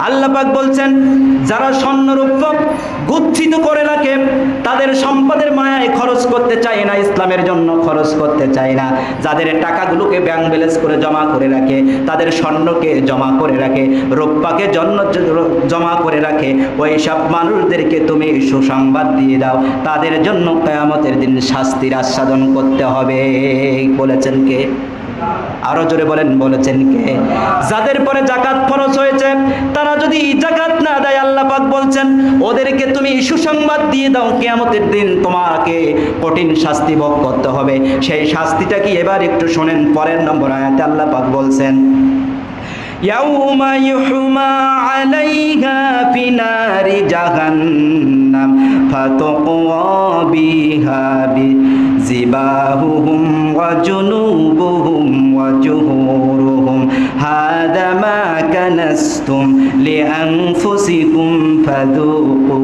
আল্লাহ পাক বলছেন যারা স্বর্ণরৌপ্য গচ্ছিত করে রাখে, তাদের সম্পদের মায়ায় খরচ করতে চায় না, ইসলামের জন্য খরচ করতে চায় না, যাদের টাকাগুলোকে ব্যাংক ব্যালেন্স করে জমা করে রাখে, তাদের স্বর্ণকে জমা করে রাখে, রৌপ্যকে জমা করে রাখে, ওই সব মানুষদেরকে তুমি সুসংবাদ দিয়ে দাও, তাদের জন্য কিয়ামতের দিন শাস্তির আস্বাদন করতে হবে। বলেছেন কে? আরো জোরে বলেন, বলেছেন কে? যাদের পরে যাকাত ফরজ হয়েছে তারা যদি যাকাত না দেয়, আল্লাহ পাক বলছেন ওদেরকে তুমি সুসংবাদ দিয়ে দাও, কিয়ামতের দিন তোমাকে কঠিন শাস্তি ভোগ করতে হবে। সেই শাস্তিটা কি এবার একটু শোনেন, পরের নম্বর আয়াতে আল্লাহ পাক বলছেন ইয়াউমা ইউহমা আলাইহা ফি নারি জাহান্নাম ফাতুকওয়া বিহা বিজিবাহুহুম ওয়া জুনুবুহুম ওয়া জুহুরুহুম হাদা মা কানাসতুম লিআনফুসিকুম ফাযুকু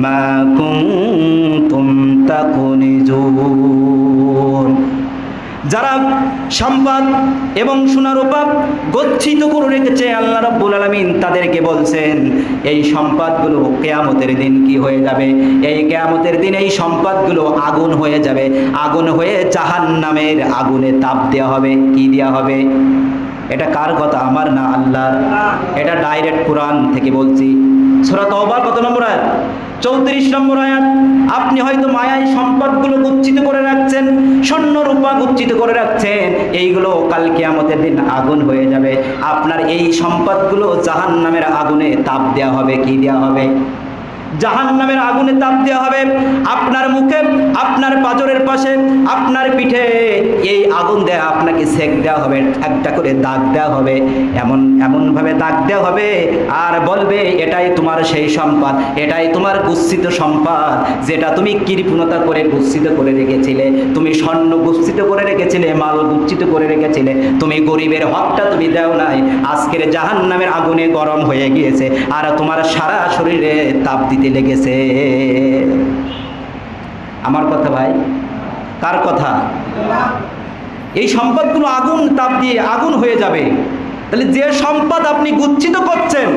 মা কুনতুম তাকুনিজুন। যারা সম্পদ এবং সোনা রূপা গচ্ছিত করে রেখেছে, আল্লাহ রাব্বুল আলামিন তাদেরকে বলছেন এই সম্পদগুলো কিয়ামতের দিন কি হয়ে যাবে? এই কিয়ামতের দিন এই সম্পদগুলো আগুন হয়ে যাবে, আগুন হয়ে জাহান্নামের আগুনে তাপ দেওয়া হবে। কি দেওয়া হবে? এটা কার কথা? আমার না, আল্লাহর। এটা ডাইরেক্ট কোরআন থেকে বলছি। সূরা তাওবার কত নম্বর আয়াত? 34 নম্বর আয়াত। আপনি হয়তো মায়ায় সম্পদগুলো গচ্ছিত করে রাখছেন, স্বর্ণ রূপা গচ্ছিত করে রাখছেন, এইগুলো কাল কিয়ামতের দিন আগুন হয়ে যাবে। আপনার এই সম্পদগুলো জাহান্নামের আগুনে তাপ দেওয়া হবে। কি দেওয়া হবে? জাহান্নামের আগুনে তাপ দেওয়া হবে। আপনার মুখে, আপনার পাঁজরের পাশে, আপনার পিঠে এই আগুন দেয়া আপনাকে সেক দেওয়া হবে, একটা করে দাগ দেওয়া হবে, এমনভাবে দাগ দেওয়া হবে, আর বলবে এটাই তোমার সেই সম্পদ, এটাই তোমার গচ্ছিত সম্পদ, যেটা তুমি কৃপণতা করে গচ্ছিত করে রেখেছিলে, তুমি স্বর্ণ গচ্ছিত করে রেখেছিলে, মাল গচ্ছিত করে রেখেছিলে, তুমি গরিবের হকটা তুমি দেও নাই, আজকের জাহান্নামের আগুনে গরম হয়ে গিয়েছে, আর তোমার সারা শরীরে তাপ দিতে লেগেছে। আমার কথা ভাই, কার কথা? এই সম্পদগুলো আগুন তাপ দিয়ে আগুন হয়ে যাবে। তাহলে যে সম্পদ আপনি গচ্ছিত করছেন,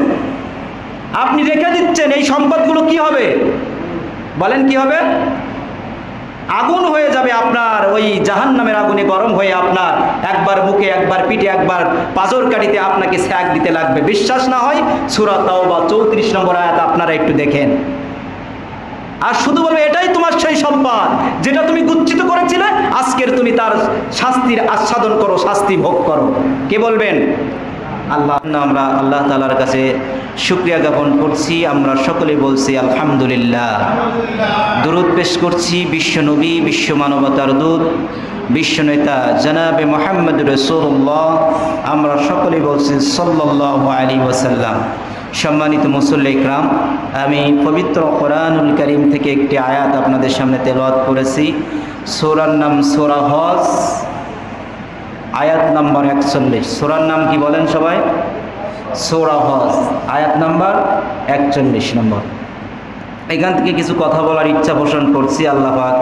আপনি রেখে দিচ্ছেন, এই সম্পদগুলো কি হবে? বলেন কি হবে? আগুন হয়ে যাবে। আপনার ওই জাহান্নামের আগুনে গরম হয়ে আপনার একবার মুখে, একবার পিঠে, একবার পাঁজর কাটিতে আপনাকে সেক দিতে লাগবে। বিশ্বাস না হয় সূরা তাওবা 34 নম্বর আয়াত আপনারা একটু দেখেন। আর শুধু বলবে এটাই তোমার সেই সম্পদ যেটা তুমি গচ্ছিত করেছিলে, আজকের তুমি তার শাস্তির আস্বাদন করো, শাস্তি ভোগ করো। কে বলবেন? আল্লাহ। আমরা আল্লাহ তাআলার কাছে শুকরিয়া জ্ঞাপন করছি। আমরা সকলে বলছি আলহামদুলিল্লাহ। দুরূদ পেশ করছি বিশ্ব নবী, বিশ্ব মানবতার দূত, বিশ্ব নেতা জনাবে মুহাম্মদ রাসূলুল্লাহ, আমরা সকলে বলছি সাল্লাল্লাহু আলাইহি ওয়াসাল্লাম। সম্মানিত মুসল্লি ইকরাম, আমি পবিত্র কোরআনুল কারীম থেকে একটি আয়াত আপনাদের সামনে তেলাওয়াত করেছি। সূরার নাম সূরা হজ, আয়াত নাম্বার 41। সূরার নাম কি বলেন সবাই? সূরা হজ, আয়াত নাম্বার 41 নম্বর। এখান থেকে কিছু কথা বলার ইচ্ছা পোষণ করছি। আল্লাহ পাক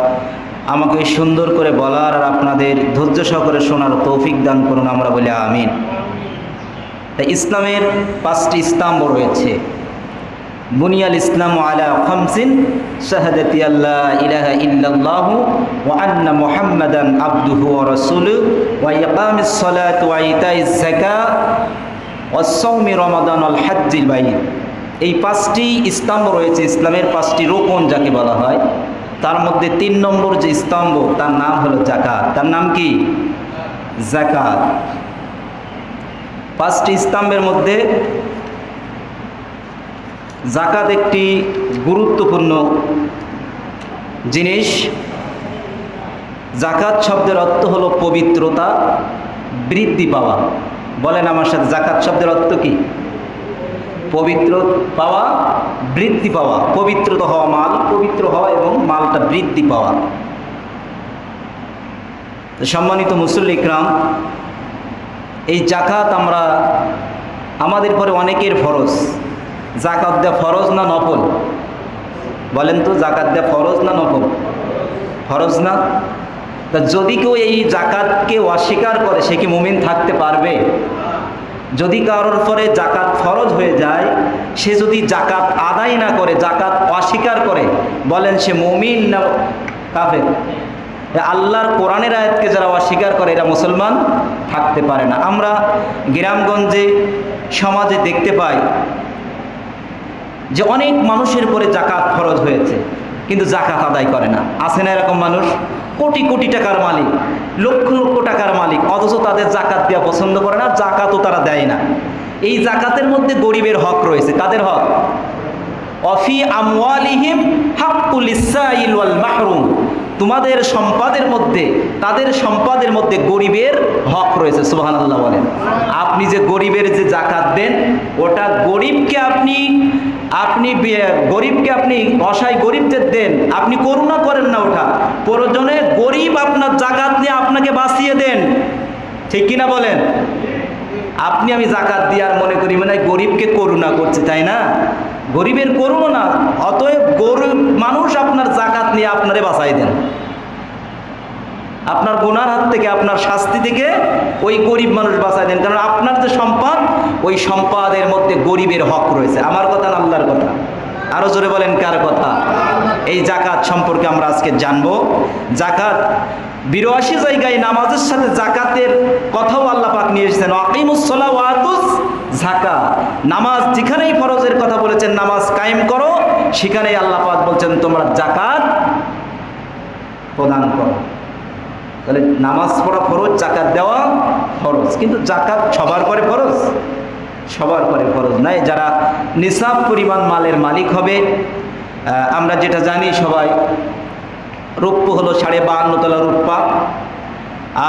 আমাকে সুন্দর করে বলার আর আপনাদের ধৈর্য সহকারে শোনার তৌফিক দান করুন, আমরা বলি আমিন। তাই ইসলামের 5টি স্তম্ভ রয়েছে। বুনিয়াল ইসলামু আলা খামসিন, শাহাদাতি আল্লা ইলাহা ইল্লাল্লাহু ওয়া আন্না মুহাম্মাদান আবদুহু ওয়া রাসূলুহু ওয়া ইকামিস সালাতি ওয়া ইতাইজ যাকাত ওয়া সাওমি রমাদান ওয়াল হজ্জিল বাইত। এই 5টি স্তম্ভ রয়েছে, ইসলামের 5টি রোকন যাকে বলা হয়। তার মধ্যে 3 নম্বর যে স্তম্ভ, তার নাম হলো যাকাত। তার নাম কি? যাকাত। 5টি স্তম্ভের মধ্যে যাকাত একটি গুরুত্বপূর্ণ জিনিস। যাকাত শব্দের অর্থ হলো পবিত্রতা, বৃদ্ধি পাওয়া। বলেন আমার সাথে, যাকাত শব্দের অর্থ কি? পবিত্র পাওয়া, বৃদ্ধি পাওয়া। পবিত্রতা হওয়া, মাল পবিত্র হওয়া এবং মালটা বৃদ্ধি পাওয়া। সম্মানিত মুসল্লি ইকরাম, এই যাকাত আমরা, আমাদের পরে অনেকের ফরজ। যাকাত দেওয়া ফরজ না নফল? বলেন তো, যাকাত দেওয়া ফরজ না নফল? ফরজ না? তা যদি কেউ এই যাকাতকে অস্বীকার করে, সে কি মুমিন থাকতে পারবে? যদি কারোর পরে জাকাত ফরজ হয়ে যায়, সে যদি জাকাত আদায় না করে, জাকাত অস্বীকার করে, বলেন সে মুমিন না কাফের? আল্লাহর কোরআনের আয়াতকে যারা অস্বীকার করে এরা মুসলমান থাকতে পারে না। আমরা গ্রামগঞ্জে সমাজে দেখতে পাই যে অনেক মানুষের উপরে জাকাত ফরজ হয়েছে কিন্তু জাকাত আদায় করে না। আছে না এরকম মানুষ? কোটি কোটি টাকার মালিক, লক্ষ লক্ষ টাকার মালিক, অথচ তাদের জাকাত দেওয়া পছন্দ করে না, জাকাতও তারা দেয় না। এই জাকাতের মধ্যে গরিবের হক রয়েছে। কাদের হক? অফি আমওয়ালিহিম হাক্কুল লিসাইল ওয়াল মাহরুম। তোমাদের সম্পদের মধ্যে, তাদের সম্পদের মধ্যে গরিবের হক রয়েছে। সুবহানাল্লাহ বলেন। আপনি যে গরিবের যে জাকাত দেন, ওটা গরিবকে আপনি গরিবকে আপনি অসহায় গরিবদের দেন, আপনি করুণা করেন না। ওটা প্রয়োজনে গরিব আপনার জাকাত নিয়ে আপনাকে বাঁচিয়ে দেন, ঠিক কিনা বলেন? আপনি আমি জাকাত দিয়ে আর মনে করি মানে গরিবকে করুণা করছে, তাই না? গরিবের করুণা। অতএব গরিব মানুষ আপনার জাকাত নিয়ে আপনারে বাঁচাই দেন, আপনার গুনার হাত থেকে, আপনার শাস্তি থেকে ওই গরিব মানুষ বাঁচাই দেন। কারণ আপনার যে সম্পদ, ওই সম্পদের মধ্যে গরিবের হক রয়েছে। আমার কথা না আল্লাহর কথা? আরো জোরে বলেন কার কথা? এই জাকাত সম্পর্কে আমরা আজকে জানবো। জাকাত ৮২ জায়গায় নামাজের সাথে জাকাতের কথাও আল্লাহ পাক নিয়ে এসেছেন। আকিমুস সালাহ ওয়া আতুজ যাকাত। নামাজ যেখানেই ফরজের কথা বলেছেন, নামাজ কায়েম করো, সেখানেই আল্লাহ পাক বলছেন তোমরা জাকাত প্রদান করো। তাহলে নামাজ পড়া ফরজ, জাকাত দেওয়া ফরজ। কিন্তু জাকাত সবার পরে ফরজ? সবার পরে ফরজ নাই। যারা নিসাব পরিমাণ মালের মালিক হবে, আমরা যেটা জানি সবাই, রৌপ্য হলো 52.5 তোলা রূপা,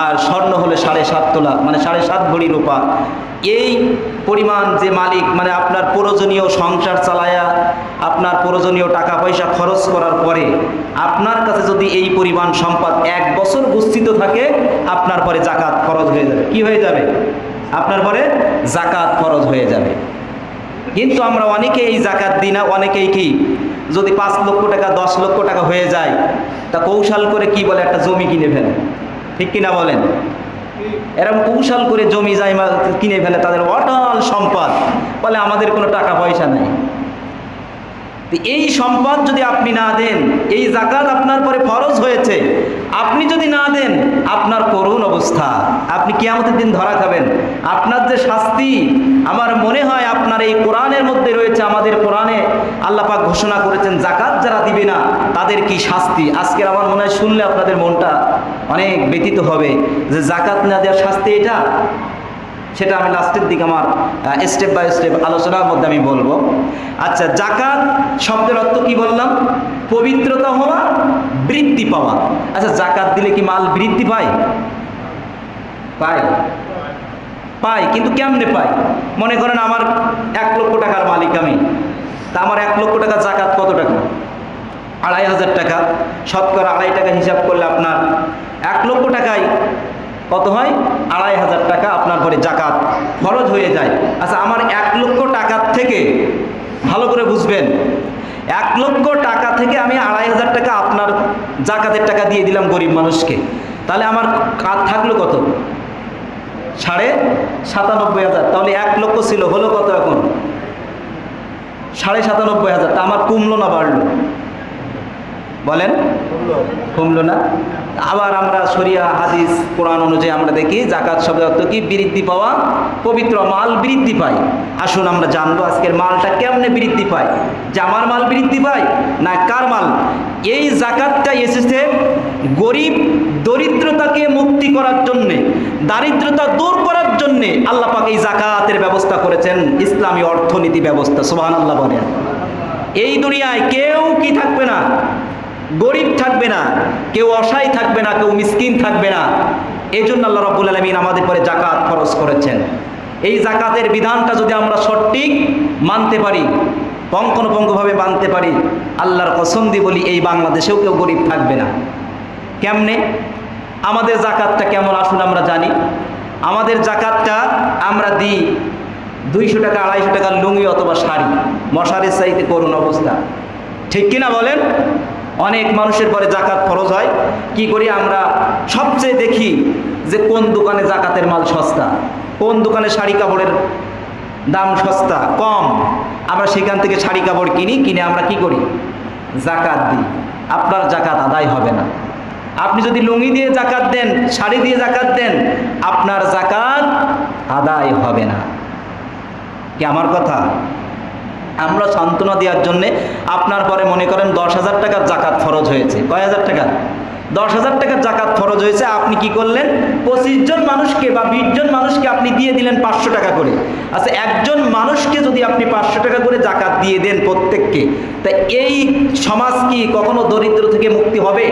আর স্বর্ণ হলে 7.5 তোলা, মানে 7.5 ভরি রূপা। এই পরিমাণ যে মালিক, মানে আপনার প্রয়োজনীয় সংসার চালায়া, আপনার প্রয়োজনীয় টাকা পয়সা খরচ করার পরে আপনার কাছে যদি এই পরিমাণ সম্পদ 1 বছর গচ্ছিত থাকে, আপনার পরে জাকাত ফরজ হয়ে যাবে। কি হয়ে যাবে? আপনার পরে জাকাত ফরজ হয়ে যাবে। কিন্তু আমরা অনেকে এই জাকাত দিই না। অনেকেই কি, যদি 5 লক্ষ টাকা 10 লক্ষ টাকা হয়ে যায়, তা কৌশল করে কি বলে একটা জমি কিনে ফেলে, ঠিক কিনা বলেন? এরকম কৌশল করে জমি জায়গা কিনে ফেলে, তাদের অটল সম্পদ, বলে আমাদের কোনো টাকা পয়সা নেই। এই সম্পদ যদি আপনি না দেন, এই জাকাত আপনার পরে ফরজ হয়েছে, আপনি যদি না দেন, আপনার করুণ অবস্থা, আপনি কিয়ামতের দিন ধরা খাবেন। আপনার যে শাস্তি, আমার মনে হয় আপনার এই কোরআনের মধ্যে রয়েছে। আমাদের কোরআনে আল্লাহ পাক ঘোষণা করেছেন জাকাত যারা দিবে না তাদের কি শাস্তি। আজকের আমার মনে হয় শুনলে আপনাদের মনটা অনেক ব্যথিত হবে যে জাকাত না দেওয়ার শাস্তি এটা। সেটা আমি লাস্টের দিকে আমার স্টেপ বাই স্টেপ আলোচনার মধ্যে আমি বলবো। আচ্ছা, জাকাত শব্দের অর্থ কি বললাম? পবিত্রতা হওয়া, বৃদ্ধি পাওয়া। আচ্ছা, জাকাত দিলে কি মাল বৃদ্ধি পায়? পায়? পায়, কিন্তু কেমনে পায়? মনে করেন আমার 1 লক্ষ টাকার মালিক আমি, তা আমার 1 লক্ষ টাকা জাকাত কত টাকা? 2,500 টাকা। শতকরা 2.5 টাকা হিসাব করলে আপনার 1 লক্ষ টাকায় কত হয়? 2,500 টাকা আপনার পরে জাকাত ফরজ হয়ে যায়। আচ্ছা, আমার 1 লক্ষ টাকার থেকে, ভালো করে বুঝবেন, 1 লক্ষ টাকা থেকে আমি 2,500 টাকা আপনার জাকাতের টাকা দিয়ে দিলাম গরিব মানুষকে, তাহলে আমার কাজ থাকলো কত? 97,500। তাহলে 1 লক্ষ ছিল, হলো কত এখন? 97,500। তা আমার কমলো না বাড়লো? বলেন, কমলো না? আবার আমরা শরিয়া হাদিস কোরআন অনুযায়ী আমরা দেখি জাকাত শব্দের অর্থ কি? বৃদ্ধি পাওয়া, পবিত্র মাল বৃদ্ধি পায়। আসুন আমরা জানবো আজকের মালটা কেমনে বৃদ্ধি পায়। যে আমার মাল বৃদ্ধি পায় না কার মাল? এই জাকাতটা এসেছে গরিব দরিদ্রতাকে মুক্তি করার জন্যে, দারিদ্রতা দূর করার জন্যে আল্লাহ পাক এই জাকাতের ব্যবস্থা করেছেন, ইসলামী অর্থনীতি ব্যবস্থা। সুবহানাল্লাহ বলেন। এই দুনিয়ায় কেউ কি থাকবে না? গরিব থাকবে না, কেউ অসহায় থাকবে না, কেউ মিসকিন থাকবে না। এই জন্য আল্লাহ রাব্বুল আলামিন আমাদের পরে জাকাত ফরজ করেছেন। এই জাকাতের বিধানটা যদি আমরা সঠিক মানতে পারি, পঙ্খানুপঙ্খভাবে মানতে পারি, আল্লাহর কসম দিয়ে বলি এই বাংলাদেশেও কেউ গরিব থাকবে না। কেমনে? আমাদের জাকাতটা কেমন আসুন আমরা জানি। আমাদের জাকাতটা আমরা দিই 200 টাকা 250 টাকার লুঙ্গি অথবা শাড়ি, মশারির চাইতে করুণ অবস্থা, ঠিক কিনা বলেন? অনেক মানুষের পরে জাকাত ফরজ হয়। কি করি আমরা? সবচেয়ে দেখি যে কোন দোকানে জাকাতের মাল সস্তা, কোন দোকানে শাড়ি কাপড়ের দাম সস্তা কম, আমরা সেখান থেকে শাড়ি কাপড় কিনে আমরা কি করি? জাকাত দিই। আপনার জাকাত আদায় হবে না। আপনি যদি লুঙ্গি দিয়ে জাকাত দেন, শাড়ি দিয়ে জাকাত দেন, আপনার জাকাত আদায় হবে না। কি আমার কথা? আমরা সান্ত্বনা দেওয়ার জন্যে আপনার পরে মনে করেন 10,000 টাকার জাকাত ফরজ হয়েছে। কয় হাজার টাকা? 10,000 টাকার জাকাত ফরজ হয়েছে। আপনি কি করলেন? 25 জন মানুষকে বা 20 জন মানুষকে আপনি দিয়ে দিলেন 500 টাকা করে। আচ্ছা, একজন মানুষকে যদি আপনি 500 টাকা করে জাকাত দিয়ে দেন প্রত্যেককে, তা এই সমাজ কি কখনো দরিদ্র থেকে মুক্তি হবে?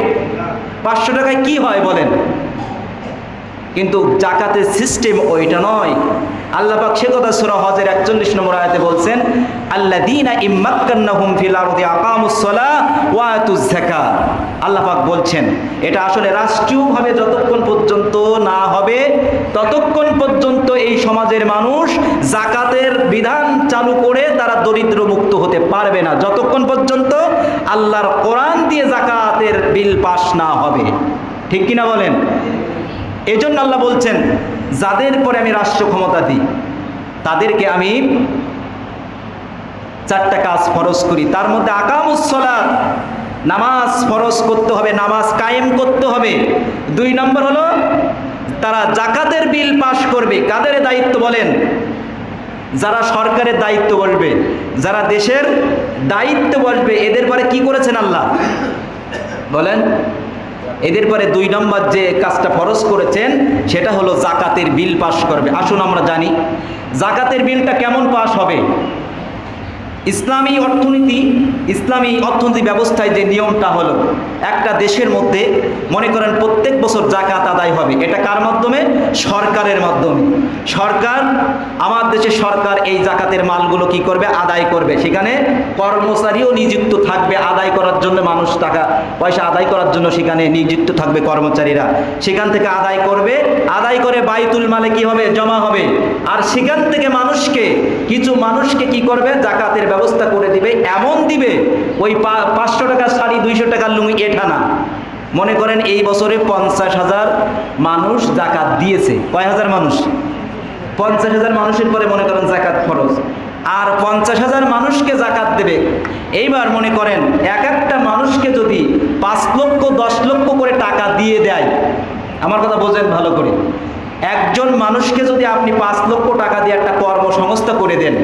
500 টাকায় কি হয় বলেন? কিন্তু জাকাতের সিস্টেম ওইটা নয়। আল্লাহ পাক সে কথা সূরা হজের 41 নম্বর আয়াতে বলছেন, আল্লাযীনা ইম্মাক্কান্নাহুম ফিল আরদি আকামুস সালাহ ওয়া আতুজ যাকাত। আল্লাহ পাক বলছেন এটা আসলে রাষ্ট্রীয়ভাবে যতক্ষণ পর্যন্ত না হবে ততক্ষণ পর্যন্ত এই সমাজের মানুষ জাকাতের বিধান চালু করে তারা দরিদ্র মুক্ত হতে পারবে না, যতক্ষণ পর্যন্ত আল্লাহর কোরআন দিয়ে জাকাতের বিল পাস না হবে। ঠিক কিনা বলেন? এজন্য আল্লাহ বলছেন যাদের পরে আমি রাষ্ট্র ক্ষমতা দিই তাদেরকে আমি 4টা কাজ ফরজ করি। তার মধ্যে আকামুস সালাত, নামাজ ফরজ করতে হবে, নামাজ কায়েম করতে হবে। 2 নম্বর হলো তারা জাকাতের বিল পাস করবে। কাদের দায়িত্ব বলেন? যারা সরকারের দায়িত্ব বসবে, যারা দেশের দায়িত্ব বসবে, এদের পরে কি করেছেন আল্লাহ বলেন? এদের পরে 2 নম্বর যে কাজটা ফরজ করেছেন সেটা হলো জাকাতের বিল পাস করবে। আসুন আমরা জানি জাকাতের বিলটা কেমন পাস হবে। ইসলামী অর্থনীতি ব্যবস্থায় যে নিয়মটা হলো, একটা দেশের মধ্যে মনে করেন প্রত্যেক বছর জাকাত আদায় হবে। এটা কার মাধ্যমে? সরকারের মাধ্যমে। সরকার, আমার দেশের সরকার এই জাকাতের মালগুলো কি করবে? আদায় করবে। সেখানে কর্মচারীও নিযুক্ত থাকবে আদায় করার জন্য, মানুষ টাকা পয়সা আদায় করার জন্য সেখানে নিযুক্ত থাকবে কর্মচারীরা। সেখান থেকে আদায় করবে, আদায় করে বাইতুল মালে কি হবে? জমা হবে। আর সেখান থেকে কিছু মানুষকে কি করবে? জাকাতের ব্যবস্থা করে দিবে। এমন দিবে ওই 500 টাকার শাড়ি 200 টাকার লুঙ্গি এটা না। মনে করেন এই বছরে 50,000 মানুষ জাকাত দিয়েছে। কয় হাজার মানুষ? 50,000 মানুষের পরে মনে করেন জাকাত ফরজ, আর 50,000 মানুষকে জাকাত দেবে। এইবার মনে করেন একটা মানুষকে যদি 5 লক্ষ 10 লক্ষ করে টাকা দিয়ে দেয়, আমার কথা বোঝেন ভালো করে, একজন মানুষকে যদি আপনি 5 লক্ষ টাকা দিয়ে একটা কর্মসংস্থা করে দেন,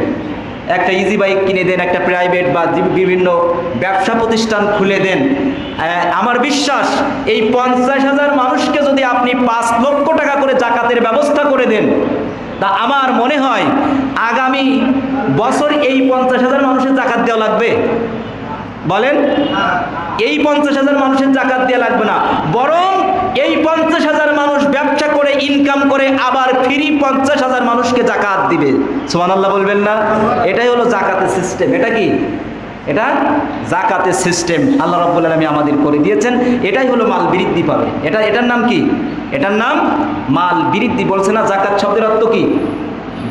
একটা ইজি বাইক কিনে দেন, একটা প্রাইভেট বা বিভিন্ন ব্যবসা প্রতিষ্ঠান খুলে দেন, আমার বিশ্বাস এই 50,000 মানুষকে যদি আপনি 5 লক্ষ টাকা করে জাকাতের ব্যবস্থা করে দেন, তা আমার মনে হয় আগামী বছর এই 50,000 মানুষের জাকাত দেওয়া লাগবে। বলেন? এই 50,000 মানুষের জাকাত দেওয়া লাগবে না, বরং এই 50,000 মানুষ ব্যবসা করে ইনকাম করে আবার ফ্রি 50,000 মানুষকে জাকাত দিবে। সুবহানাল্লাহ বলবেন না? এটাই হলো জাকাতের সিস্টেম। এটা কি? এটা জাকাতের সিস্টেম আল্লাহ রাব্বুল আলামিন আমাদের করে দিয়েছেন। এটাই হলো মাল বৃদ্ধি পাবে। এটার নাম কি? এটার নাম মাল বৃদ্ধি। বলছে না জাকাত শব্দের অর্থ কি?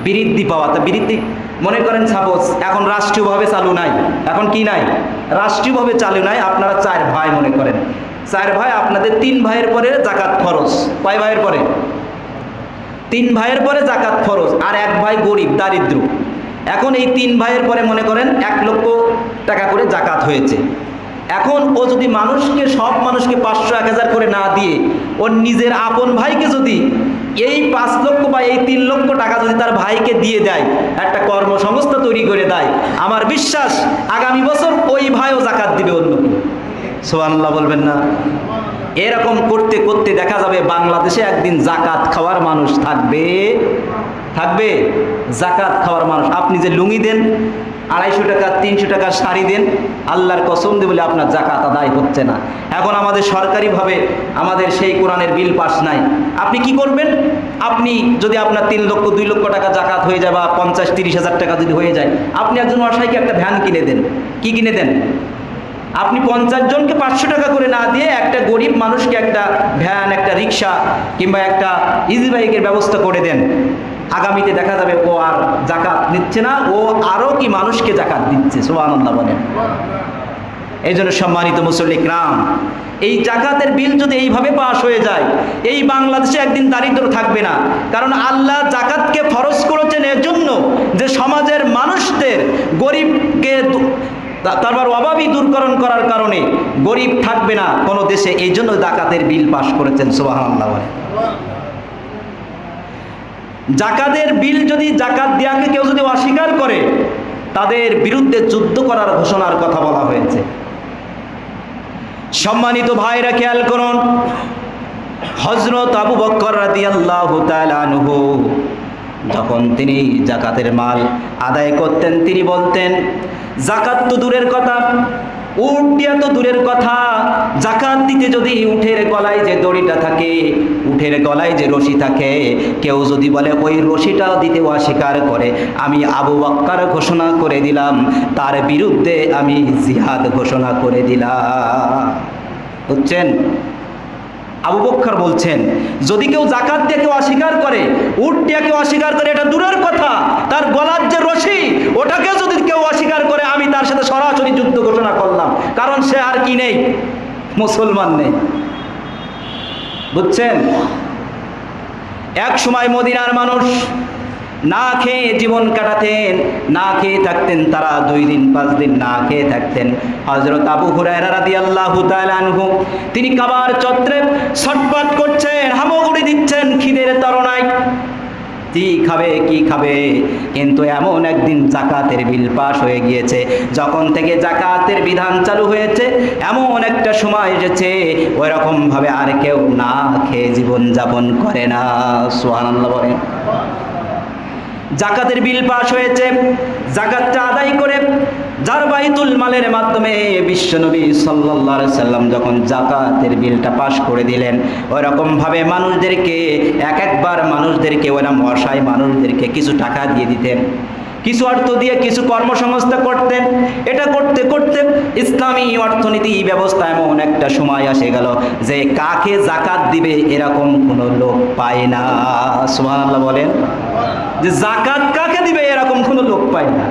বৃদ্ধি পাওয়া। তা বৃদ্ধি মনে করেন সাপোজ এখন রাষ্ট্রীয়ভাবে চালু নাই, এখন কি নাই? রাষ্ট্রীয়ভাবে চালু নাই। আপনারা 4 ভাই মনে করেন, 4 ভাই, আপনাদের 3 ভাইয়ের পরে জাকাত ফরজ। কয় ভাইয়ের পরে? 3 ভাইয়ের পরে জাকাত ফরজ, আর 1 ভাই গরিব দারিদ্র। এখন এই 3 ভাইয়ের পরে মনে করেন 1 লক্ষ টাকা করে জাকাত হয়েছে। এখন ও যদি সব মানুষকে 500 1000 করে না দিয়ে ওর নিজের আপন ভাইকে যদি এই 5 লক্ষ বা এই 3 লক্ষ টাকা যদি তার ভাইকে দিয়ে দেয়, একটা কর্মসংস্থা তৈরি করে দেয়, আমার বিশ্বাস আগামী বছর ওই ভাইও জাকাত দিবে অন্যকে। সুবহানাল্লাহ বলবেন না? এরকম করতে করতে দেখা যাবে বাংলাদেশে একদিন জাকাত খাওয়ার মানুষ থাকবে। জাকাত খাওয়ার মানুষ। আপনি যে লুঙ্গি দেন, 250 টাকা 300 টাকার শাড়ি দেন, আল্লাহর কসম দিয়ে বলে আপনার জাকাত আদায় হচ্ছে না। এখন আমাদের সরকারিভাবে আমাদের সেই কোরআনের বিল পাস নাই। আপনি কি করবেন? আপনি যদি আপনার 3 লক্ষ 2 লক্ষ টাকা জাকাত হয়ে যায় বা 50-30 হাজার টাকা যদি হয়ে যায়, আপনি একজন অসহায়কে একটা ভ্যান কিনে দেন। কি কিনে দেন? আপনি 50 জনকে 500 টাকা করে না দিয়ে একটা গরিব মানুষকে একটা ভ্যান, একটা রিক্সা কিংবা একটা ইজি বাইকের ব্যবস্থা করে দেন। আগামীতে দেখা যাবে ও আর জাকাত নিচ্ছে না, ও আরও কি মানুষকে জাকাত দিচ্ছে। সুবহানাল্লাহ বলেন। এই জন্য সম্মানিত মুসল্লি কিরাম, এই জাকাতের বিল যদি এইভাবে পাস হয়ে যায়, এই বাংলাদেশে একদিন দারিদ্র থাকবে না। কারণ আল্লাহ জাকাতকে ফরজ করেছেন এজন্য যে সমাজের মানুষদের গরিবকে তারপর অভাবী দূরকরণ করার কারণে গরিব থাকবে না কোনো দেশে, এই জন্য জাকাতের বিল পাস করেছেন। সুবহানাল্লাহ। জাকাতের বিল যদি জাকাত দেওয়াকে কেউ যদি অস্বীকার করে, তাদের বিরুদ্ধে যুদ্ধ করার ঘোষণার কথা বলা হয়েছে। সম্মানিত ভাইরা খেয়াল করুন, হযরত আবু বকর রাদিয়াল্লাহু তাআলা আনহু যখন তিনি জাকাতের মাল আদায় করতেন, তিনি বলতেন জাকাত তো দূরের কথা, উট দিয়া তো দূরের কথা, জাকাত দিতে যদি উটের গলায় যে দড়িটা থাকে, উটের গলায় যে রশি থাকে, কেউ যদি বলে ওই রশিটাও দিতে অস্বীকার করে, আমি আবু বকর ঘোষণা করে দিলাম, তার বিরুদ্ধে আমি জিহাদ ঘোষণা করে দিলাম। বুঝছেন? আবু বকর বলছেন যদি কেউ জাকাত দিয়ে কেউ অস্বীকার করে, উট দিয়ে কেউ অস্বীকার করে, এটা দূরের কথা, তার গলার যে রশি ওটাকে যদি কেউ অস্বীকার করে, আমি তার সাথে সরাসরি যুদ্ধ ঘোষণা করলাম। কারণ সে আর কি নেই, মুসলমান নেই। বুঝছেন? এক সময় মদিনার মানুষ না খেয়ে জীবন কাটাতেন, না খেয়ে থাকতেন, তারা 2 দিন 5 দিন না খেয়ে থাকতেন। হযরত আবু হুরায়রা রাদিয়াল্লাহু তাআলা আনহু তিনি কাবার চত্বরে ছটফট করছেন, হামাগুড়ি দিচ্ছেন খিদের তাড়নায়, কি খাবে কি খাবে। কিন্তু এমন একদিন জাকাতের বিল পাস হয়ে গিয়েছে, যখন থেকে জাকাতের বিধান চালু হয়েছে, এমন একটা সময় এসেছে ওই রকম ভাবে আর কেউ না খেয়ে জীবন যাপন করে না। সুবহানাল্লাহ বলেন। জাকাতের বিল পাস হয়েছে, জাকাতটা আদায় করে যার বাইতুল মালের মাধ্যমে বিশ্বনবী সাল্লাল্লাহু আলাইহি সাল্লাম যখন জাকাতের বিলটা পাস করে দিলেন, ওই রকম ভাবে মানুষদেরকে একবার মানুষদেরকে ওরা মশাই মানুষদেরকে কিছু টাকা দিয়ে দিতেন, কিছু অর্থ দিয়ে কিছু কর্মসংস্থান করতেন। এটা করতে করতে ইসলামী অর্থনীতি ব্যবস্থা এমন একটা সময় এসে গেল যে কাকে জাকাত দিবে এরকম কোনো লোক পায় না। সুবহানাল্লাহ বলেন। যে জাকাত কাকে দিবে এরকম কোনো লোক পায় না।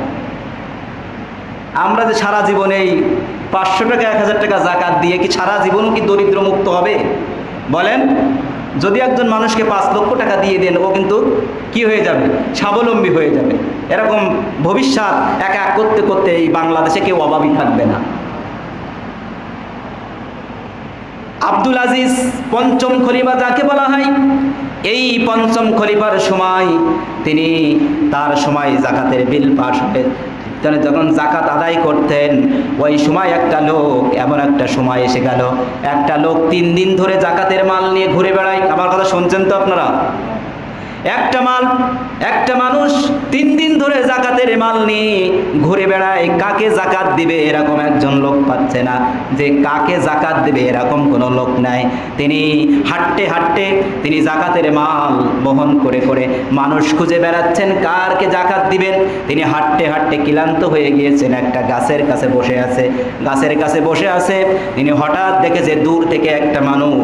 আমরা যে সারা জীবনে 500 টাকা 1000 টাকা জাকাত দিয়ে কি সারা জীবনও কি দরিদ্র মুক্ত হবে বলেন? যদি একজন মানুষকে 5 লক্ষ টাকা দিয়ে দেন, ও কিন্তু কি হয়ে যাবে? স্বাবলম্বী হয়ে যাবে। এরকম ভবিষ্যৎ এক এক করতে করতে এই বাংলাদেশে কেউ অভাবী থাকবে না। আব্দুল আজিজ পঞ্চম খলিফা যাকে বলা হয়, এই পঞ্চম খলিফার সময় তিনি তার সময় জাকাতের বিল পাস হয়ে যখন জাকাত আদায় করতেন, ওই সময় একটা লোক, এমন একটা সময় এসে গেল, একটা লোক 3 দিন ধরে জাকাতের মাল নিয়ে ঘুরে বেড়ায়। আমার কথা শুনছেন তো আপনারা? একটা মানুষ 3 দিন ধরে জাকাতের মাল নিয়ে ঘুরে বেড়ায়, কাকে জাকাত দিবে এরকম একজন লোক পাচ্ছে না, যে কাকে জাকাত দিবে এরকম কোনো লোক নাই। তিনি হাঁটতে হাঁটতে তিনি জাকাতের মাল বহন করে করে মানুষ খুঁজে বেড়াচ্ছেন কারকে জাকাত দিবেন। তিনি হাঁটতে হাঁটতে ক্লান্ত হয়ে গিয়েছেন, একটা গাছের কাছে বসে আছে। গাছের কাছে বসে আছে, তিনি হঠাৎ দেখে যে দূর থেকে একটা মানুষ,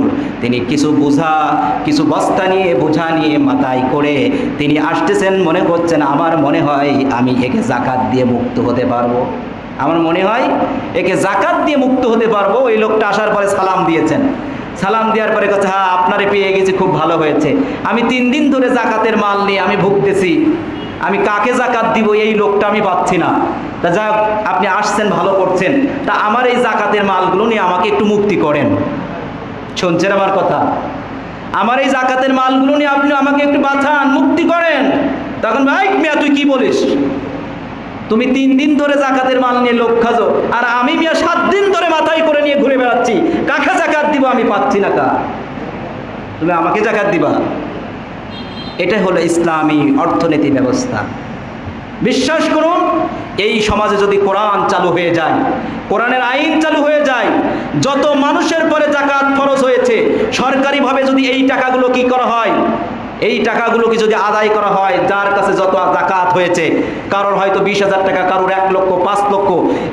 তিনি কিছু বস্তা নিয়ে বোঝা নিয়ে মাথায় করে তিনি আসতেছেন। মনে করছেন আমার মনে হয় আমি একে জাকাত দিয়ে মুক্ত হতে পারবো, আমার মনে হয় একে জাকাত দিয়ে মুক্ত হতে পারবো। ওই লোকটা আসার পরে সালাম দিয়েছেন। সালাম দেওয়ার পরে কথা, হ্যাঁ আপনারে পেয়ে গেছি, খুব ভালো হয়েছে। আমি 3 দিন ধরে জাকাতের মাল নিয়ে আমি ভুগতেছি, আমি কাকে জাকাত দিব এই লোকটা আমি পাচ্ছি না। তা যাক, আপনি আসছেন, ভালো করছেন। তা আমার এই জাকাতের মালগুলো নিয়ে আমাকে একটু মুক্তি করেন। শুনছেন আমার কথা? আমার এই জাকাতের মালগুলো নিয়ে আপনি আমাকে একটু বাঁচান, মুক্তি করেন। তখন ভাই মিয়া তুই কি বলিস? তুমি 3 দিন ধরে জাকাতের মাল নিয়ে লোক খাজো, আর আমি মিয়া 7 দিন ধরে মাথায় করে নিয়ে ঘুরে বেড়াচ্ছি, কাকে জাকাত দিব আমি পাচ্ছি না। তুমি আমাকে জাকাত দিবা? এটাই হলো ইসলামী অর্থনীতি ব্যবস্থা। বিশ্বাস করুন, এই সমাজে যদি কোরআন চালু হয়ে যায়, কোরআনের আইন চালু হয়ে যায়, যত মানুষের পরে জাকাত ফরজ হয়েছে, সরকারিভাবে যদি এই টাকাগুলো কি করা হয়, এই টাকাগুলোকে যদি আদায় করা হয়, যার কাছে যত জাকাত হয়েছে, কারোর হয়তো 20,000 টাকা, কারোর 1 লক্ষ, 5 লক্ষ,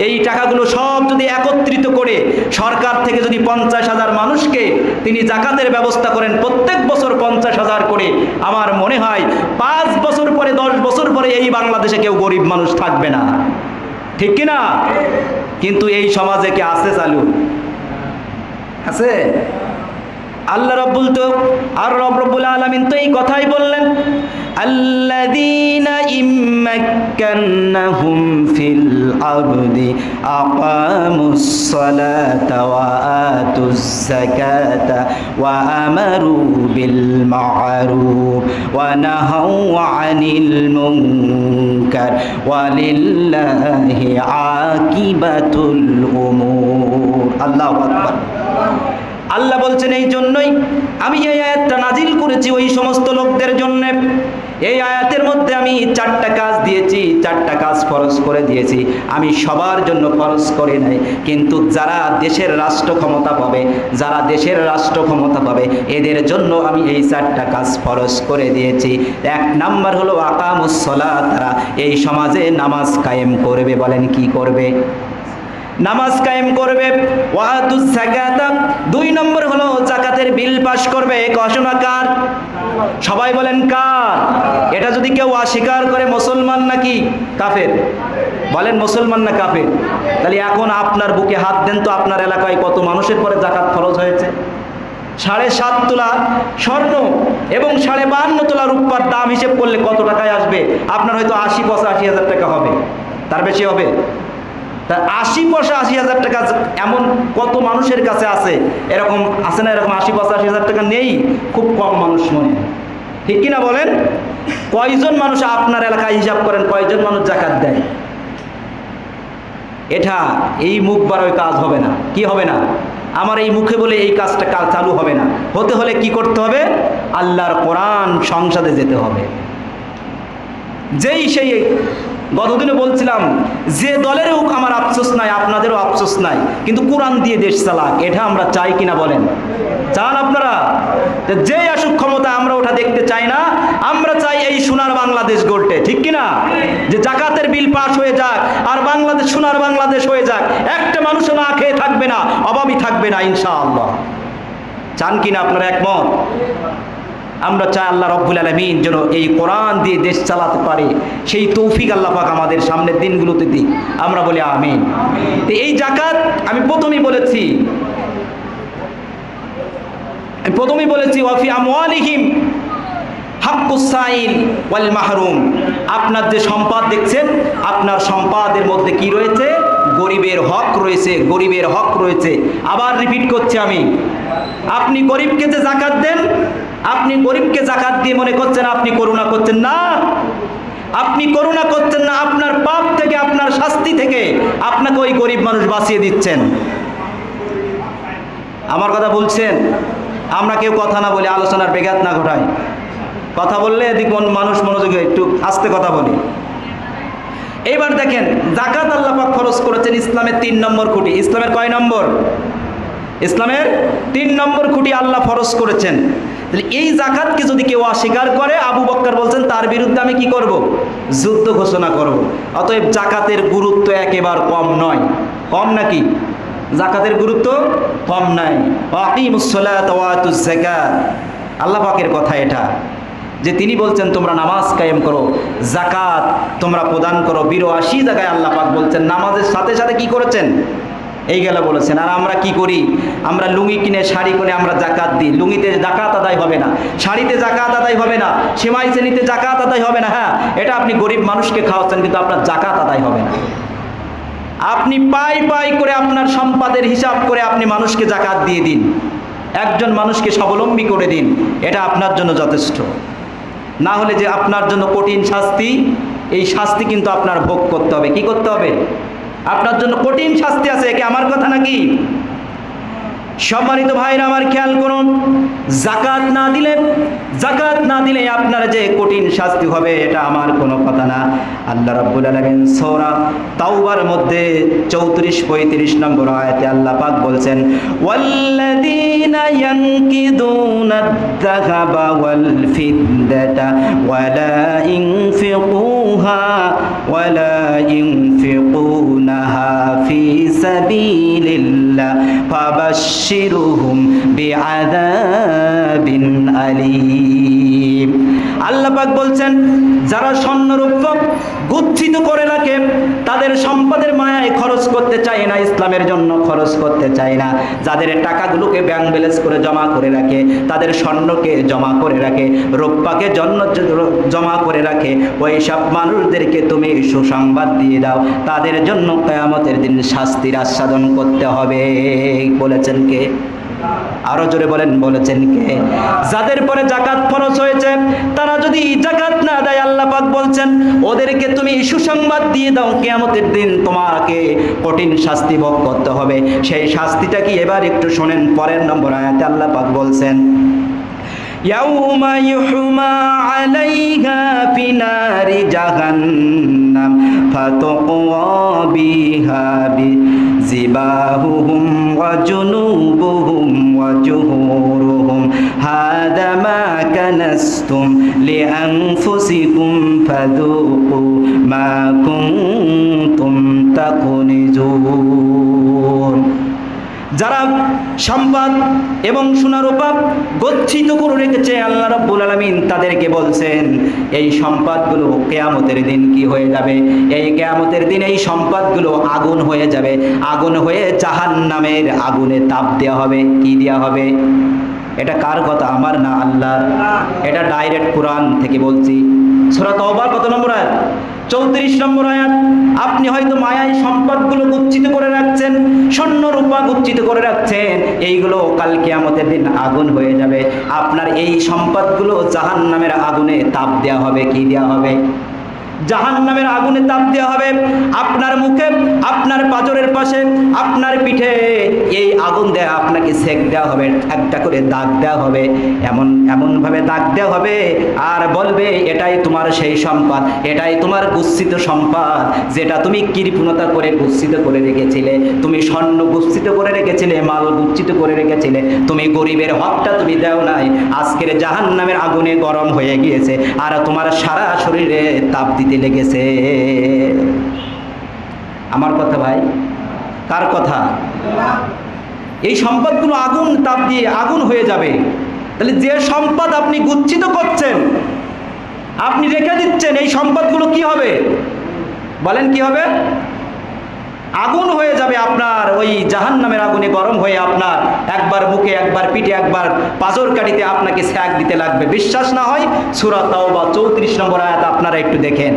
এই টাকাগুলো সব যদি একত্রিত করে সরকার থেকে যদি 50,000 মানুষকে তিনি জাকাতের ব্যবস্থা করেন, প্রত্যেক বছর 50,000 করে, আমার মনে হয় 5 বছর পরে 10 বছর পরে এই বাংলাদেশে কেউ গরিব মানুষ থাকবে না। ঠিক কি না? কিন্তু এই সমাজে কি আছে চালু? আছে? আল্লাহ রব্বুল আলামিন তো এই কথাই বললেন, আল্লাযীনা ইম্মাক্কান্নাহুম ফিল আরদি আকামুস সালাতা ওয়া আতুজ যাকাতা ওয়া আমারু বিল মা'রুফ ওয়া নাহাউ আনিল মুনকার ওয়া লিল্লাহি আকিবাতুল উমুর। আল্লাহু আকবার। আল্লাহ বলছেন এই জন্যই আমি এই আয়াতটা নাজিল করেছি ওই সমস্ত লোকদের জন্য। এই আয়াতের মধ্যে আমি 4টা কাজ দিয়েছি, 4টা কাজ ফরজ করে দিয়েছি। আমি সবার জন্য ফরজ করি নাই, কিন্তু যারা দেশের রাষ্ট্র ক্ষমতা পাবে, যারা দেশের রাষ্ট্র ক্ষমতা পাবে এদের জন্য আমি এই 4টা কাজ ফরজ করে দিয়েছি। 1 নাম্বার হলো আকামুস সালাত, তারা এই সমাজে নামাজ কায়েম করবে। বলেন কি করবে? নামাজ কায়েম করবে। ওয়াতুজ যাকাতা, 2 নম্বর হলো যাকাতের বিল পাস করবে। ঘোষণা কার? সবাই বলেন কার? এটা যদি কেউ অস্বীকার করে মুসলমান নাকি কাফের? বলেন মুসলমান না কাফের? তাহলে এখন আপনার বুকে হাত দেন তো, আপনার এলাকায় কত মানুষের পরে যাকাত ফরজ হয়েছে? 7.5 তোলা স্বর্ণ এবং 52.5 তোলা রূপার দাম হিসেব করলে কত টাকায় আসবে? আপনার হয়তো 80-85 হাজার টাকা হবে, তার বেশি হবে। তা 80-85 হাজার টাকা এমন কত মানুষের কাছে আছে? এরকম আছে না? এরকম 80-85 হাজার টাকা নেই, খুব কম মানুষ মনে, ঠিক কিনা বলেন? কয়জন মানুষ আপনার এলাকায় হিসাব করেন, কয়জন মানুষ যাকাত দেয়? এটা এই মুখ বাড়ায় কাজ হবে না। কি হবে না? আমার এই মুখে বলে এই কাজটা কাজ চালু হবে না। হতে হলে কি করতে হবে? আল্লাহর কোরআন সংসদে যেতে হবে। যেই সেই গতদিনে বলছিলাম, যে দলেরও আমার আফসোস নাই, আপনাদেরও আফসোস নাই, কিন্তু কোরআন দিয়ে দেশ চালাক, এটা আমরা চাই কিনা বলেন? চান আপনারা? যে আসুক ক্ষমতা আমরা ওটা দেখতে চাই না। আমরা চাই এই সোনার বাংলাদেশ গড়তে, ঠিক কিনা? যে যাকাতের বিল পাস হয়ে যাক আর বাংলাদেশ সোনার বাংলাদেশ হয়ে যাক, একটা মানুষও না খেয়ে থাকবে না, অভাবই থাকবে না ইনশাআল্লাহ। চান কিনা আপনারা? একমত? আমরা চাই আল্লাহ রব্বুল আলামিন যেন এই কোরআন দিয়ে দেশ চালাতে পারে, সেই তৌফিক আল্লাহ পাক আমাদের সামনের দিনগুলোতে দিক। আমরা বলি আমিন। তো এই যাকাত আমি প্রথমেই বলেছি ওয়াফি আমওয়ালিহিম হাক্কুস সাইল ওয়াল মাহরুম। আপনার যে সম্পদ দেখছেন, আপনার সম্পদের মধ্যে কি রয়েছে? গরিবের হক রয়েছে, গরিবের হক রয়েছে। আবার রিপিট করছি আমি, আপনি গরিবকে যে যাকাত দেন, আপনি গরিবকে যাকাত দিয়ে মনে করছেন আপনি করুণা করছেন না। আপনি করুণা করছেন না, আপনার পাপ থেকে, আপনার শাস্তি থেকে আপনাকে ওই গরিব মানুষ বাঁচিয়ে দিচ্ছেন। আমার কথা বলছেন? আমরা কেউ কথা না বলি, আলোচনার বেঘাত না ঘটাই। কথা বললে এদিক মানুষ মনোযোগী, একটু আস্তে কথা বলি। এইবার দেখেন, যাকাত আল্লাহ পাক খরচ করেছেন ইসলামের 3 নম্বর খুঁটি। ইসলামের কয় নম্বর? ইসলামের 3 নম্বর খুঁটি আল্লাহ ফরজ করেছেন। তাহলে এই যাকাতকে যদি কেউ অস্বীকার করে, আবু বকর বলছেন তার বিরুদ্ধে আমি কি করব? যুদ্ধ ঘোষণা করব। অতএব যাকাতের গুরুত্ব একেবারে কম নয়। কম নাকি? যাকাতের গুরুত্ব কম নাই। আকিমুস সালাত ওয়া আতুজ যাকাত, আল্লাহ পাকের কথা এটা, যে তিনি বলছেন তোমরা নামাজ কায়েম করো, যাকাত তোমরা প্রদান করো। 82 জায়গায় আল্লাহ পাক বলছেন, নামাজের সাথে সাথে কি করেছেন? এই গেল বলেছেন। আর আমরা কি করি? আমরা লুঙ্গি কিনে, শাড়ি কিনে আমরা যাকাত দিই। লুঙ্গিতে যাকাত আদায় হবে না, শাড়িতে যাকাত আদায় হবে না, সেমাই শ্রেণীতে যাকাত আদায় হবে না। হ্যাঁ, এটা আপনি গরিব মানুষকে খাওয়াচ্ছেন, কিন্তু আপনার যাকাত আদায় হবে না। আপনি পাই করে আপনার সম্পদের হিসাব করে আপনি মানুষকে যাকাত দিয়ে দিন, একজন মানুষকে স্বাবলম্বী করে দিন, এটা আপনার জন্য যথেষ্ট। না হলে যে আপনার জন্য কঠিন শাস্তি, এই শাস্তি কিন্তু আপনার ভোগ করতে হবে। কি করতে হবে? আপনার জন্য কঠিন শাস্তি আছে। একে আমার কথা নাকি? সম্মানিত ভাইরা আমার খেয়াল করুন, যাকাত না দিলে আপনার যে কঠিন শাস্তি হবে, এটা আমার কোনো কথা না। আল্লাহ রাব্বুল আলামিন সূরা তাওবার মধ্যে 34-35 নম্বর আয়াতে আল্লাহ পাক বলছেন, ওয়াল্লাযীনা ইয়ানকিদুনাদ যাহাবা ওয়াল ফিদ্দাতা ওয়ালা ইনফিকুনাহা ফি সাবিলিল্লাহ ফাবাশশিরহুম বিআযাবিন আলীম। আল্লাহ পাক বলছেন, যারা স্বর্ণরৌপ্য কুৎসিত করে রাখে, তাদের সম্পদের মায়ায় খরচ করতে চায় না, ইসলামের জন্য খরচ করতে চায় না, যাদের টাকাগুলোকে ব্যাংক ব্যালেন্স করে জমা করে রাখে, তাদের স্বর্ণকে জমা করে রাখে, রূপাকে জমা করে রাখে, ওই সব মানুষদেরকে তুমি সুসংবাদ দিয়ে দাও, তাদের জন্য কিয়ামতের দিন শাস্তির আস্বাদন করতে হবে। বলেছেন কে? আরো জোরে বলেন, বলেছেন কে? যাদের পরে যাকাত ফরজ হয়েছে তারা যদি যাকাত না দেয়, আল্লাহ পাক বলছেন ওদেরকে তুমি সুসংবাদ দিয়ে দাও, কিয়ামতের দিন তোমাকে কঠিন শাস্তি ভোগ করতে হবে। সেই শাস্তিটা কি এবার একটু শোনেন, পরের নম্বর আয়াতে আল্লাহ পাক বলছেন ইয়াউমা ইউহমা আলাইহা ফি নারি জাহান্নাম ফাতুকওয়া বিহা বিজিবাহুহুম ওয়া জুনুবুহুম ওয়া জুহুরুহুম হাদা মা কানাসতুম লিআনফুসিকুম ফাযুকু মা কুনতুম তাকুনিজুন। যারা সম্পদ এবং সোনা রূপা গচ্ছিত করে রেখেছে, আল্লাহ রাব্বুল আলামিন তাদেরকে বলছেন এই সম্পদগুলো কিয়ামতের দিন কি হয়ে যাবে? এই কিয়ামতের দিন এই সম্পদগুলো আগুন হয়ে যাবে, আগুন হয়ে জাহান্নামের আগুনে তাপ দেওয়া হবে। কি দেওয়া হবে? এটা কার কথা? আমার না, আল্লাহর। এটা ডাইরেক্ট কোরআন থেকে বলছি। সূরা তাওবার কত নম্বর আয়াত? 34 নম্বর আয়াত। আপনি হয়তো মায়ায় সম্পদগুলো গচ্ছিত করে রাখছেন, স্বর্ণ রূপা গচ্ছিত করে রাখছেন, এইগুলো কাল কিয়ামতের দিন আগুন হয়ে যাবে। আপনার এই সম্পদগুলো জাহান্নামের আগুনে তাপ দেওয়া হবে। কি দেওয়া হবে? জাহান্নামের আগুনে তাপ দেওয়া হবে। আপনার মুখে, আপনার পাঁজরের পাশে, আপনার পিঠে এই আগুন দেয়া আপনাকে সেক দেওয়া হবে, একটা করে দাগ দেওয়া হবে, এমনভাবে দাগ দেওয়া হবে, আর বলবে এটাই তোমার সেই সম্পদ, এটাই তোমার গুচ্ছিত সম্পদ, যেটা তুমি কৃপণতা করে গুচ্ছিত করে রেখেছিলে, তুমি স্বর্ণ গুচ্ছিত করে রেখেছিলে, মাল গুচ্ছিত করে রেখেছিলে, তুমি গরিবের হকটা তুমি দেও নাই, আজকের জাহান্নামের আগুনে গরম হয়ে গিয়েছে, আর তোমার সারা শরীরে তাপ দিতে লেগেছে। আমার কথা ভাই, কার কথা? এই সম্পদগুলো আগুন তাপ দিয়ে আগুন হয়ে যাবে। তাহলে যে সম্পদ আপনি গুচ্ছিত করছেন, আপনি রেখে দিচ্ছেন, এই সম্পদগুলো কি হবে? বলেন কি হবে? আগুন হয়ে যাবে। আপনার ওই জাহান্নামের আগুনে গরম হয়ে আপনার একবার মুখে, একবার পিঠে, একবার পাঁজর কাটিতে আপনাকে সেক দিতে লাগবে। বিশ্বাস না হয় সূরা তাওবা 34 নম্বর আয়াত আপনারা একটু দেখেন।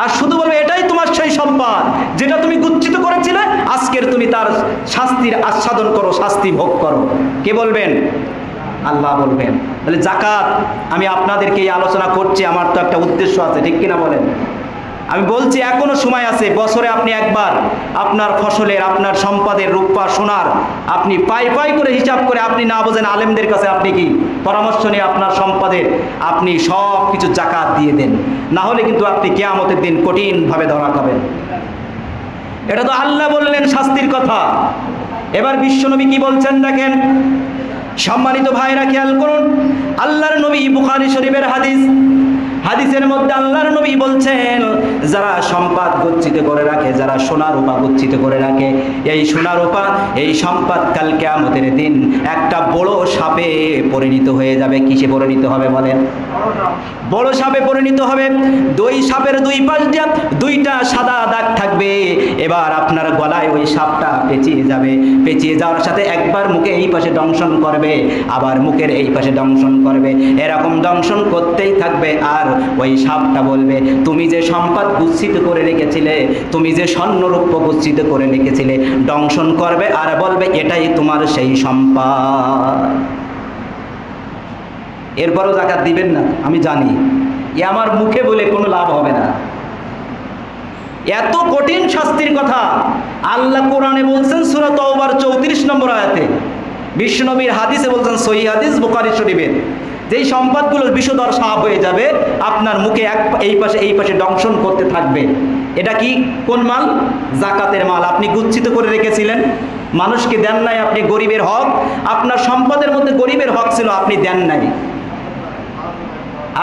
আর শুধু বলবে এটাই তোমার সেই সম্পদ যেটা তুমি গুচ্ছিত করেছিলে, আজকের তুমি তার শাস্তির আস্বাদন করো, শাস্তি ভোগ করো। কে বলবেন? আল্লাহ বলবেন। তাহলে যাকাত আমি আপনাদেরকে এই আলোচনা করছি, আমার তো একটা উদ্দেশ্য আছে, ঠিক কিনা বলেন? আমি বলছি এখনো সময় আছে, বছরে আপনি একবার আপনার ফসলের, আপনার সম্পদের, রূপা সোনার আপনি পাই পাই করে হিসাব করে, আপনি না বোঝেন আলেমদের কাছে আপনি কি পরামর্শ নিয়ে আপনার সম্পদের আপনি সব কিছু যাকাত দিয়ে দেন, না হলে কিন্তু আপনি কিয়ামতের দিন কঠিনভাবে ধরা খাবেন। এটা তো আল্লাহ বললেন শাস্তির কথা। এবার বিশ্বনবী কি বলছেন দেখেন। সম্মানিত ভাইরা খেয়াল করুন, আল্লাহর নবী, বুখারী শরীফের হাদিস, হাদিসের মধ্যে আল্লাহর নবী বলছেন যারা সম্পদ গচ্ছিত করে রাখে, যারা সোনা রূপা গচ্ছিত করে রাখে, এই সোনা রূপা, এই সম্পদ কাল কিয়ামতের দিন একটা বড় সাপে পরিণত হয়ে যাবে। কিসে পরিণত হবে বলেন? বড় সাপে পরিণত হবে। দুই সাপের দুই পাশ দিয়ে দুইটা সাদা দাগ থাকবে। এবার আপনার গলায় ওই সাপটা পেঁচিয়ে যাবে, পেঁচিয়ে যাওয়ার সাথে একবার মুখে এই পাশে দংশন করবে, আবার মুখের এই পাশে দংশন করবে, এরকম দংশন করতেই থাকবে। আর ওই সাপটা বলবে তুমি যে সম্পদ গুচ্ছিত করে রেখেছিলে, তুমি যে স্বর্ণরূপ্য গুচ্ছিত করে রেখেছিলে, দংশন করবে আর বলবে এটাই তোমার সেই সম্পদ। এরপরও যাকাত দিবেন না, আমি জানি, এ আমার মুখে বলে কোনো লাভ হবে না। এত কঠিন শাস্তির কথা আল্লাহ কোরআনে বলছেন সূরা তাওবার 34 নম্বর আয়াতে, বিশ্বনবীর হাদিসে বলছেন, সহিহ হাদিস বুখারী শরীফের, যেই সম্পদগুলো বিষধর সাপ হয়ে যাবে, আপনার মুখে এই পাশে দংশন করতে থাকবে। এটা কি? কোন মাল? যাকাতের মাল। আপনি গুচ্ছিত করে রেখেছিলেন, মানুষকে দেন নাই, আপনি গরিবের হক, আপনার সম্পদের মধ্যে গরিবের হক ছিল, আপনি দেন নাই,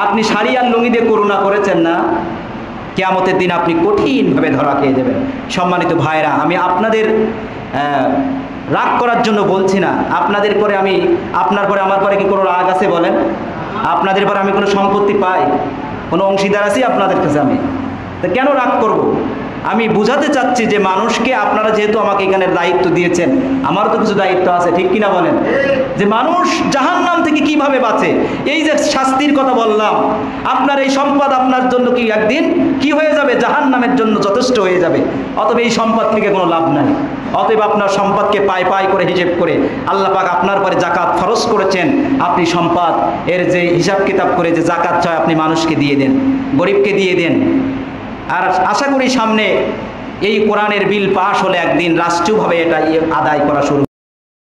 আপনি শাড়ি আর লুঙ্গি দিয়ে করুণা করেছেন না, কিয়ামতের দিন আপনি কঠিনভাবে ধরা খেয়ে যাবেন। সম্মানিত ভাইরা, আমি আপনাদের রাগ করার জন্য বলছি না, আপনাদের পরে আমি, আপনার পরে আমার পরে কি কোনো রাগ আছে বলেন? আপনাদের পরে আমি কোনো সম্পত্তি পাই? কোনো অংশীদার আছি আপনাদের কাছে আমি, তা কেন রাগ করব? আমি বুঝাতে চাচ্ছি যে মানুষকে আপনারা যেহেতু আমাকে এখানে দায়িত্ব দিয়েছেন, আমারও তো কিছু দায়িত্ব আছে, ঠিক কিনা বলেন? যে মানুষ জাহান্নাম থেকে কিভাবে বাঁচে, এই যে শাস্তির কথা বললাম, আপনার এই সম্পদ আপনার জন্য কি একদিন কি হয়ে যাবে? জাহান্নামের জন্য যথেষ্ট হয়ে যাবে। অতএব এই সম্পদ থেকে কোনো লাভ নাই। অতএব আপনার সম্পদকে পায় পায় করে হিসেব করে আল্লাহ পাক আপনার পরে জাকাত ফরজ করেছেন, আপনি সম্পদ এর যে হিসাব কিতাব করে যে জাকাত চায় আপনি মানুষকে দিয়ে দেন, গরিবকে দিয়ে দেন। আর আশা করি সামনে এই কোরআনের বিল পাশ হলে একদিন রাষ্ট্রীয়ভাবে এটা আদায় করা শুরু